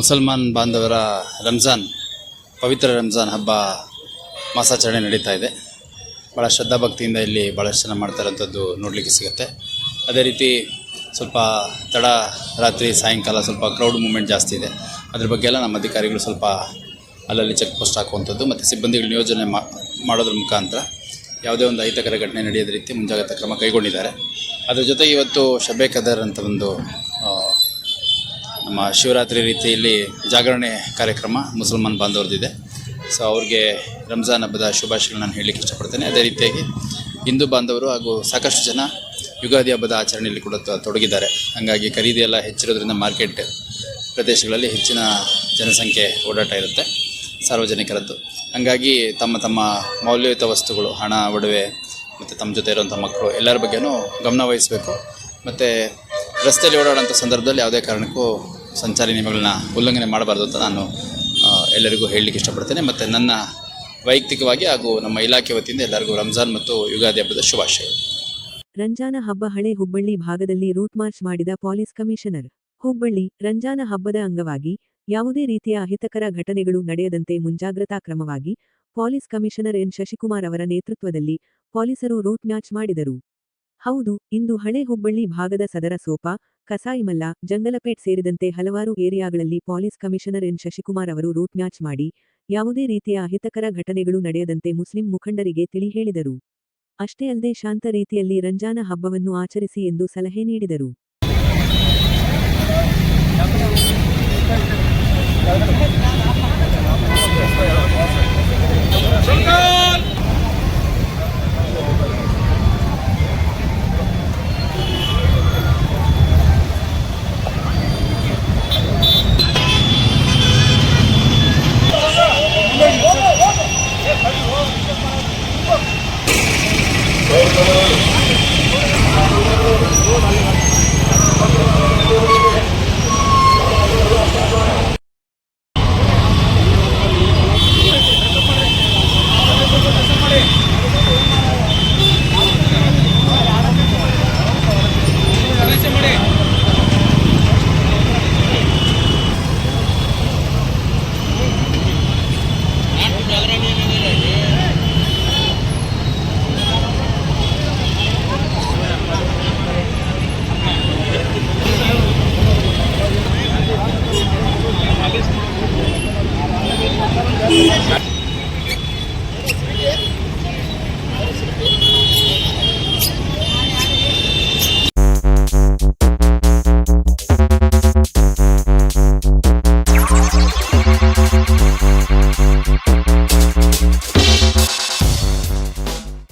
ಮುಸಲ್ಮಾನ್ ಬಾಂಧವರ ಪವಿತ್ರ ರಂಜಾನ್ ಹಬ್ಬ ಮಾಸಾಚರಣೆ ನಡೀತಾ ಇದೆ. ಭಾಳ ಶ್ರದ್ಧಾಭಕ್ತಿಯಿಂದ ಇಲ್ಲಿ ಭಾಳಷ್ಟು ಜನ ಮಾಡ್ತಾ ಇರೋಂಥದ್ದು ನೋಡಲಿಕ್ಕೆ ಸಿಗುತ್ತೆ. ಅದೇ ರೀತಿ ಸ್ವಲ್ಪ ತಡ ರಾತ್ರಿ ಸಾಯಂಕಾಲ ಸ್ವಲ್ಪ ಕ್ರೌಡ್ ಮೂವ್ಮೆಂಟ್ ಜಾಸ್ತಿ ಇದೆ. ಅದ್ರ ಬಗ್ಗೆ ಎಲ್ಲ ನಮ್ಮ ಅಧಿಕಾರಿಗಳು ಸ್ವಲ್ಪ ಅಲ್ಲಲ್ಲಿ ಚೆಕ್ ಪೋಸ್ಟ್ ಹಾಕುವಂಥದ್ದು ಮತ್ತು ಸಿಬ್ಬಂದಿಗಳ ನಿಯೋಜನೆ ಮಾಡೋದ್ರ ಮುಖಾಂತರ ಯಾವುದೇ ಒಂದು ಅಹಿತಕರ ಘಟನೆ ನಡೆಯೋದ ರೀತಿ ಮುಂಜಾಗ್ರತಾ ಕ್ರಮ ಕೈಗೊಂಡಿದ್ದಾರೆ. ಅದ್ರ ಜೊತೆಗೆ ಇವತ್ತು ಶಬೆ ಕದರ್ ಅಂತ ಒಂದು ನಮ್ಮ ಶಿವರಾತ್ರಿ ರೀತಿಯಲ್ಲಿ ಜಾಗರಣೆ ಕಾರ್ಯಕ್ರಮ ಮುಸಲ್ಮಾನ್ ಬಾಂಧವರದಿದೆ. ಸೊ ಅವ್ರಿಗೆ ರಂಜಾನ್ ಹಬ್ಬದ ಶುಭಾಶಯಗಳನ್ನ ನಾನು ಹೇಳಲಿಕ್ಕೆ ಇಷ್ಟಪಡ್ತೇನೆ. ಅದೇ ರೀತಿಯಾಗಿ ಹಿಂದೂ ಬಾಂಧವರು ಹಾಗೂ ಸಾಕಷ್ಟು ಜನ ಯುಗಾದಿ ಹಬ್ಬದ ಆಚರಣೆಯಲ್ಲಿ ಕೂಡ ತೊಡಗಿದ್ದಾರೆ. ಹಾಗಾಗಿ ಖರೀದಿ ಎಲ್ಲ ಹೆಚ್ಚಿರೋದ್ರಿಂದ ಮಾರ್ಕೆಟ್ ಪ್ರದೇಶಗಳಲ್ಲಿ ಹೆಚ್ಚಿನ ಜನಸಂಖ್ಯೆ ಓಡಾಟ ಇರುತ್ತೆ ಸಾರ್ವಜನಿಕರದ್ದು. ಹಾಗಾಗಿ ತಮ್ಮ ಮೌಲ್ಯಯುತ ವಸ್ತುಗಳು, ಹಣ, ಒಡವೆ ಮತ್ತು ತಮ್ಮ ಜೊತೆ ಇರುವಂಥ ಮಕ್ಕಳು ಎಲ್ಲರ ಬಗ್ಗೆನೂ ಗಮನ ವಹಿಸಬೇಕು. ಮತ್ತು ರಸ್ತೆಯಲ್ಲಿ ಓಡಾಡೋಂಥ ಸಂದರ್ಭದಲ್ಲಿ ಯಾವುದೇ ಕಾರಣಕ್ಕೂ ಸಂಚಾರಿ ನಿಯಮಗಳನ್ನ ಉಲ್ಲಂಘನೆ ಮಾಡಬಾರ್ದು ಅಂತ ನಾನು ಎಲ್ಲರಿಗೂ ಹೇಳಲಿಕ್ಕೆ ಇಷ್ಟಪಡ್ತೇನೆ. ಮತ್ತು ನನ್ನ ವೈಯಕ್ತಿಕವಾಗಿ ಹಾಗೂ ನಮ್ಮ ಇಲಾಖೆ ವತಿಯಿಂದ ಎಲ್ಲರಿಗೂ ರಂಜಾನ್ ಮತ್ತು ಯುಗಾದಿ ಹಬ್ಬದ ಶುಭಾಶಯಗಳು. ರಂಜಾನ ಹಬ್ಬ ಹಳೆ ಹುಬ್ಬಳ್ಳಿ ಭಾಗದಲ್ಲಿ ರೂಟ್ ಮಾರ್ಚ್ ಮಾಡಿದ ಪೊಲೀಸ್ ಕಮಿಷನರ್. ಹುಬ್ಬಳ್ಳಿ ರಂಜಾನ ಹಬ್ಬದ ಅಂಗವಾಗಿ ಯಾವುದೇ ರೀತಿಯ ಅಹಿತಕರ ಘಟನೆಗಳು ನಡೆಯದಂತೆ ಮುಂಜಾಗ್ರತಾ ಕ್ರಮವಾಗಿ ಪೊಲೀಸ್ ಕಮಿಷನರ್ ಎನ್ ಶಶಿಕುಮಾರ್ ಅವರ ನೇತೃತ್ವದಲ್ಲಿ ಪೊಲೀಸರು ರೂಟ್ ಮ್ಯಾಚ್ ಮಾಡಿದರು. ಹೌದು, ಇಂದು ಹಳೆ ಹುಬ್ಬಳ್ಳಿ ಭಾಗದ ಸದರ ಸೋಪಾ, ಕಸಾಯಿಮಲ್ಲ, ಜಂಗಲಪೇಟ್ ಸೇರಿದಂತೆ ಹಲವಾರು ಏರಿಯಾಗಳಲ್ಲಿ ಪೊಲೀಸ್ ಕಮಿಷನರ್ ಎನ್ ಶಶಿಕುಮಾರ್ ಅವರು ರೂಟ್ ಮ್ಯಾಚ್ ಮಾಡಿ ಯಾವುದೇ ರೀತಿಯ ಅಹಿತಕರ ಘಟನೆಗಳು ನಡೆಯದಂತೆ ಮುಸ್ಲಿಂ ಮುಖಂಡರಿಗೆ ತಿಳಿ ಹೇಳಿದರು. ಅಷ್ಟೇ ಅಲ್ಲದೆ ಶಾಂತ ರೀತಿಯಲ್ಲಿ ರಂಜಾನ ಹಬ್ಬವನ್ನು ಆಚರಿಸಿ ಎಂದು ಸಲಹೆ ನೀಡಿದರು.